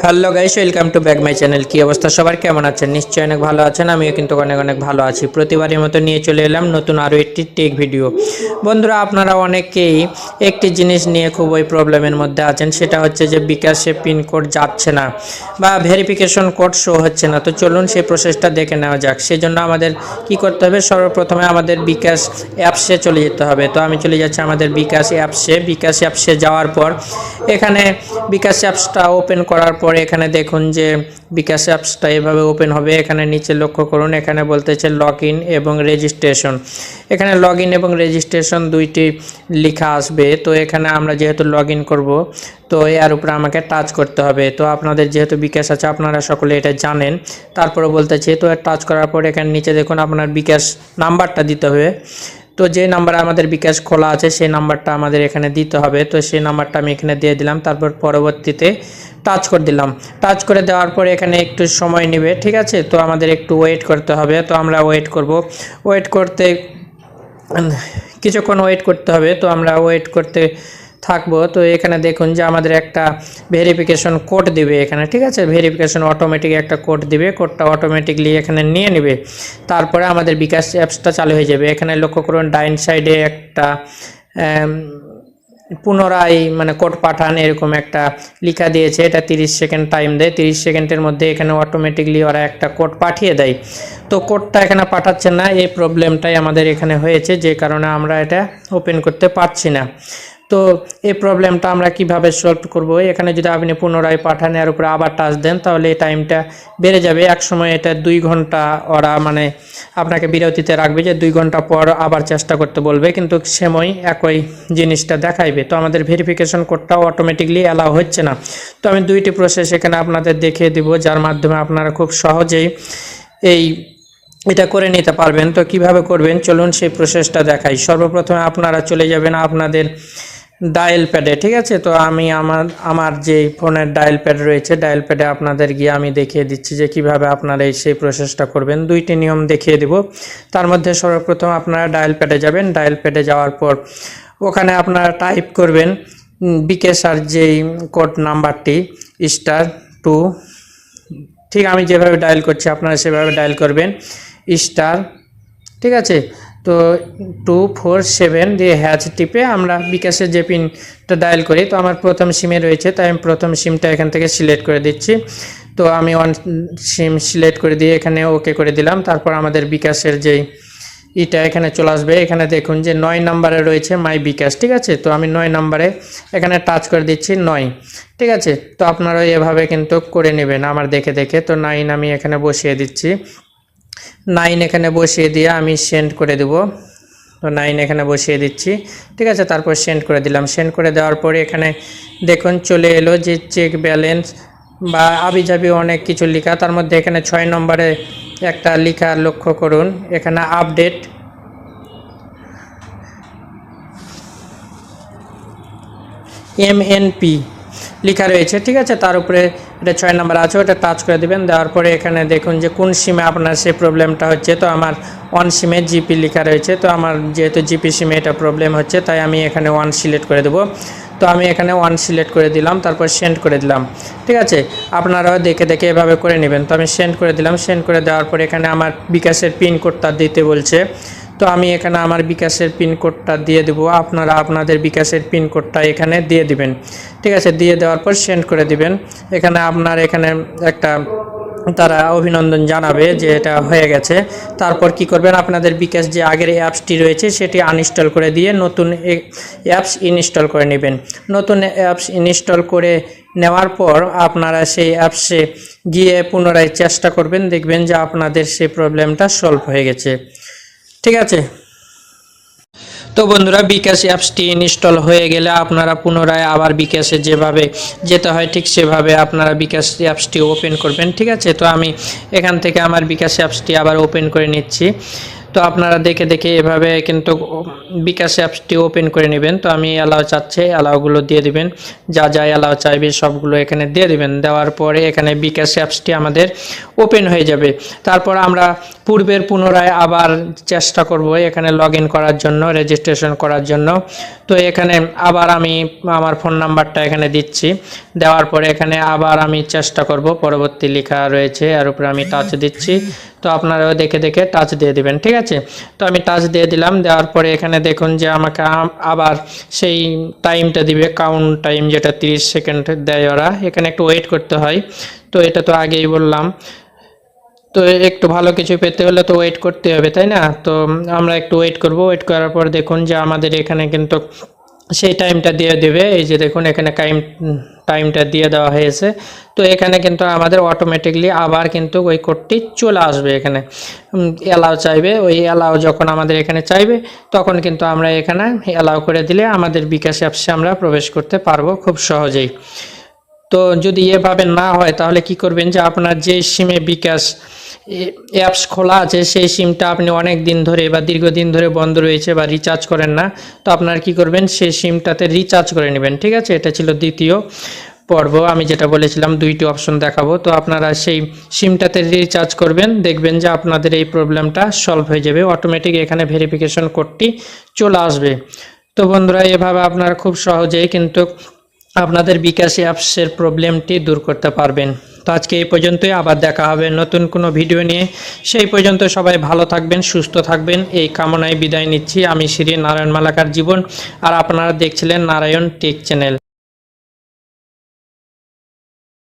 Hello guys, welcome to back my channel. কি অবস্থা সবার, কেমন আছেন? নিশ্চয়ই অনেক ভালো আছেন। আমিও কিন্তু অনেক অনেক ভালো আছি। প্রতিবারের মতো নিয়ে চলে এলাম নতুন আরও একটি টেক ভিডিও। বন্ধুরা, আপনারা অনেকেই একটি জিনিস নিয়ে খুবই প্রবলেমের মধ্যে আছেন, সেটা হচ্ছে যে বিকাশে পিনকোড যাচ্ছে না বা ভেরিফিকেশন কোড শো হচ্ছে না। তো চলুন সেই প্রসেসটা দেখে নেওয়া যাক। সেজন্য আমাদের কি করতে হবে, সর্বপ্রথমে আমাদের বিকাশ অ্যাপসে চলে যেতে হবে। তো আমি চলে যাচ্ছি আমাদের বিকাশ অ্যাপসে যাওয়ার পর এখানে বিকাশ অ্যাপসটা ওপেন করার পরে এখানে দেখুন যে বিকাশ অ্যাপসটা এভাবে ওপেন হবে। এখানে নিচে লক্ষ্য করুন, এখানে বলতেছে লগ ইন এবং রেজিস্ট্রেশন। এখানে লগ ইন এবং রেজিস্ট্রেশন দুইটি লেখা আসবে। তো এখানে আমরা যেহেতু লগ ইন করবো, তো এর উপরে আমাকে টাচ করতে হবে। তো আপনাদের যেহেতু বিকাশ আছে, আপনারা সকলে এটা জানেন। তারপরে বলতেছে, তো টাচ করার পর এখানে নিচে দেখুন আপনার বিকাশ নাম্বারটা দিতে হবে। তো যে নাম্বারে আমাদের বিকাশ খোলা আছে সেই নাম্বারটা আমাদের এখানে দিতে হবে। তো সেই নাম্বারটা আমি এখানে দিয়ে দিলাম। তারপর পরবর্তীতে টাচ করে দিলাম। টাচ করে দেওয়ার পরে এখানে একটু সময় নেবে, ঠিক আছে। তো আমাদের একটু ওয়েট করতে হবে। তো আমরা ওয়েট করব। ওয়েট করতে কিছুক্ষণ ওয়েট করতে হবে। তো আমরা ওয়েট করতে থাকবো। তো এখানে দেখুন যে আমাদের একটা ভেরিফিকেশন কোড দিবে এখানে, ঠিক আছে। ভেরিফিকেশন অটোমেটিক একটা কোড দিবে, কোডটা অটোমেটিকলি এখানে নিয়ে নেবে। তারপরে আমাদের বিকাশ অ্যাপসটা চালু হয়ে যাবে। এখানে লক্ষ্য করুন ডাইন সাইডে একটা পুনরায় মানে কোড পাঠান এরকম একটা লেখা দিয়েছে। এটা 30 সেকেন্ড টাইম দেয়। 30 সেকেন্ডের মধ্যে এখানে অটোমেটিকলি ওরা একটা কোড পাঠিয়ে দেয়। তো কোডটা এখানে পাঠাচ্ছে না, এই প্রবলেমটাই আমাদের এখানে হয়েছে, যে কারণে আমরা এটা ওপেন করতে পারছি না। তো এই প্রবলেমটা আমরা কিভাবে সলভ করব, এখানে যদি আপনি পুনরায় পাঠান এর উপরে আবার টাচ দেন তাহলে এই টাইমটা বেড়ে যাবে। এক সময় এটা 2 ঘন্টা ওরা মানে আপনাকে বিরতিতে রাখবে, যে 2 ঘন্টা পর আবার চেষ্টা করতে বলবে, কিন্তু সময় একই জিনিসটা দেখাইবে। তো আমাদের ভেরিফিকেশন কোডটাও অটোমেটিকলি অ্যালাউ হচ্ছে না। তো আমি দুইটি প্রসেস এখানে আপনাদের দেখিয়ে দিব, যার মাধ্যমে আপনারা খুব সহজেই এটা করে নিতে পারবেন। তো কিভাবে করবেন চলুন সেই প্রসেসটা দেখাই। সর্বপ্রথমে আপনারা চলে যাবেন আপনাদের ডায়াল প্যাডে, ঠিক আছে। তো আমি আমার যে ফোনের ডায়াল প্যাড রয়েছে, ডায়াল প্যাডে আপনাদের গিয়ে আমি দেখিয়ে দিচ্ছি যে কিভাবে আপনারা সেই প্রসেসটা করবেন। দুইটি নিয়ম দেখিয়ে দেব। তার মধ্যে সর্বপ্রথম আপনারা ডায়াল প্যাডে যাবেন। ডায়াল প্যাডে যাওয়ার পর ওখানে আপনারা টাইপ করবেন বিকাশের যেই কোড নাম্বারটি *2, ঠিক আমি যেভাবে ডায়াল করছি আপনারা সেভাবে ডায়াল করবেন স্টার, ঠিক আছে। তো 247 দিয়ে হ্যাচ টিপে আমরা বিকাশের যে পিনটা ডায়াল করি। তো আমার প্রথম সিমে রয়েছে, তাই আমি প্রথম সিমটা এখান থেকে সিলেক্ট করে দিচ্ছি। তো আমি সিম সিলেক্ট করে দিয়ে এখানে ওকে করে দিলাম। তারপর আমাদের বিকাশের যেই এটা এখানে চলে আসবে। এখানে দেখুন যে 9 নম্বরে রয়েছে মাই বিকাশ, ঠিক আছে। তো আমি 9 নম্বরে এখানে টাচ করে দিচ্ছি 9, ঠিক আছে। তো আপনারা এভাবে কিন্তু করে নেবেন আমার দেখে দেখে। তো 9 আমি এখানে বসিয়ে দিচ্ছি। 9 এখানে বসিয়ে দিয়ে আমি সেন্ড করে দেব। তো 9 এখানে বসিয়ে দিচ্ছি, ঠিক আছে। তারপর সেন্ড করে দিলাম। সেন্ড করে দেওয়ার পরে এখানে দেখুন চলে এলো যে চেক ব্যালেন্স বা আবিজাবি অনেক কিছু লেখা। তার মধ্যে এখানে 6 নম্বরে একটা লেখা লক্ষ্য করুন, এখানে আপডেট MNP লেখা রয়েছে, ঠিক আছে। তার উপরে এটা 6 নম্বর আছে, ওটা টাচ করে দেবেন। দেওয়ার পরে এখানে দেখুন যে কোন সিমে আপনার সেই প্রবলেমটা হচ্ছে। তো আমার 1 সিমে জিপি লেখা রয়েছে। তো আমার যেহেতু জিপি সিমে এটা প্রবলেম হচ্ছে, তাই আমি এখানে 1 সিলেক্ট করে দেবো। তো আমি এখানে 1 সিলেক্ট করে দিলাম, তারপর সেন্ড করে দিলাম, ঠিক আছে। আপনারাও দেখে দেখে এভাবে করে নেবেন। তো আমি সেন্ড করে দিলাম। সেন্ড করে দেওয়ার পরে এখানে আমার বিকাশের পিন কোডটা দিতে বলছে। তো আমি এখানে আমার বিকাশের পিন কোডটা দিয়ে দেবো। আপনারা আপনাদের বিকাশের পিন কোডটা এখানে দিয়ে দিবেন, ঠিক আছে। দিয়ে দেওয়ার পর সেন্ড করে দিবেন। এখানে আপনার এখানে একটা তারা অভিনন্দন জানাবে যে এটা হয়ে গেছে। তারপর কি করবেন, আপনাদের বিকাশ যে আগের অ্যাপসটি রয়েছে সেটি আনইনস্টল করে দিয়ে নতুন অ্যাপস ইনস্টল করে নেবেন। নতুন অ্যাপস ইনস্টল করে নেওয়ার পর আপনারা সেই অ্যাপসে গিয়ে পুনরায় চেষ্টা করবেন, দেখবেন যে আপনাদের সেই প্রবলেমটা সলভ হয়ে গেছে, ঠিক আছে। তো বন্ধুরা, বিকাশ অ্যাপসটি ইনস্টল হয়ে গেলে আপনারা পুনরায় আবার বিকাশে যেভাবে যেতে হয় ঠিক সেভাবে আপনারা বিকাশ অ্যাপসটি ওপেন করবেন, ঠিক আছে। তো আমি এখান থেকে আমার বিকাশ অ্যাপসটি আবার ওপেন করে নিচ্ছি। তো আপনারা দেখে দেখে এভাবে কিন্তু বিকাশ অ্যাপসটি ওপেন করে নেবেন। তো আমি অ্যালাউ চাচ্ছে, অ্যালাউগুলো দিয়ে দিবেন, যা যা অ্যালাউ চাইবে সবগুলো এখানে দিয়ে দিবেন। দেওয়ার পরে এখানে বিকাশ অ্যাপসটি আমাদের ওপেন হয়ে যাবে। তারপর আমরা পুনরায় আবার চেষ্টা করব এখানে লগ ইন করার জন্য, রেজিস্ট্রেশন করার জন্য। তো তো এখানে আবার আমি আমার ফোন নাম্বারটা এখানে দিচ্ছি, দেওয়ার পরে এখানে আবার আমি চেষ্টা করব, পরবর্তী লেখা রয়েছে এর উপরে আমি টাচ দিচ্ছি। তো আপনারাও দেখে দেখে টাচ দিয়ে দিবেন, ঠিক আছে। তো আমি টাচ দিয়ে দিলাম, দেওয়ার পরে এখানে দেখুন যে আমাকে আবার সেই টাইমটা দিবে, কাউন্ট টাইম, যেটা 30 সেকেন্ড দেয় ওরা। এখানে একটু ওয়েট করতে হয়, তো এটা তো আগেই বললাম। তো একটু ভালো কিছু পেতে হলে তো ওয়েট করতে হবে, তাই না? তো আমরা একটু ওয়েট করব। ওয়েট করার পর দেখুন যে আমাদের এখানে কিন্তু সেই টাইমটা দিয়ে দেবে। এই যে দেখুন এখানে টাইমটা দিয়ে দেওয়া হয়েছে। তো এখানে কিন্তু আমাদের অটোমেটিকলি আবার কিন্তু ওই কোডটি চলে আসবে। এখানে অ্যালাউ চাইবে, ওই অ্যালাউ যখন আমাদের এখানে চাইবে তখন কিন্তু আমরা এখানে অ্যালাউ করে দিলে আমাদের বিকাশ অ্যাপসে আমরা প্রবেশ করতে পারবো খুব সহজেই। তো যদি এভাবে না হয় তাহলে কি করবেন, যে আপনার যে সিমে বিকাশ অ্যাপস খোলা আছে সেই সিমটা আপনি অনেক দিন ধরে বা দীর্ঘদিন ধরে বন্ধ রয়েছে বা রিচার্জ করেন না, তো আপনার কি করবেন, সেই সিমটাতে রিচার্জ করে নেবেন, ঠিক আছে। এটা ছিল দ্বিতীয় পর্ব, আমি যেটা বলেছিলাম দুইটি অপশন দেখাবো। তো আপনারা সেই সিমটাতে রিচার্জ করবেন, দেখবেন যে আপনাদের এই প্রবলেমটা সলভ হয়ে যাবে, অটোমেটিক এখানে ভেরিফিকেশন কোডটি চলে আসবে। তো বন্ধুরা, এভাবে আপনারা খুব সহজেই কিন্তু আপনাদের বিকাশ অ্যাপসের প্রবলেমটি দূর করতে পারবেন। তো আজকে এই পর্যন্তই, আবার দেখা হবে নতুন কোনো ভিডিও নিয়ে। সেই পর্যন্ত সবাই ভালো থাকবেন, সুস্থ থাকবেন, এই কামনায় বিদায় নিচ্ছি। আমি শ্রী নারায়ণ মালাকার জীবন, আর আপনারা দেখছিলেন নারায়ণ টেক চ্যানেল।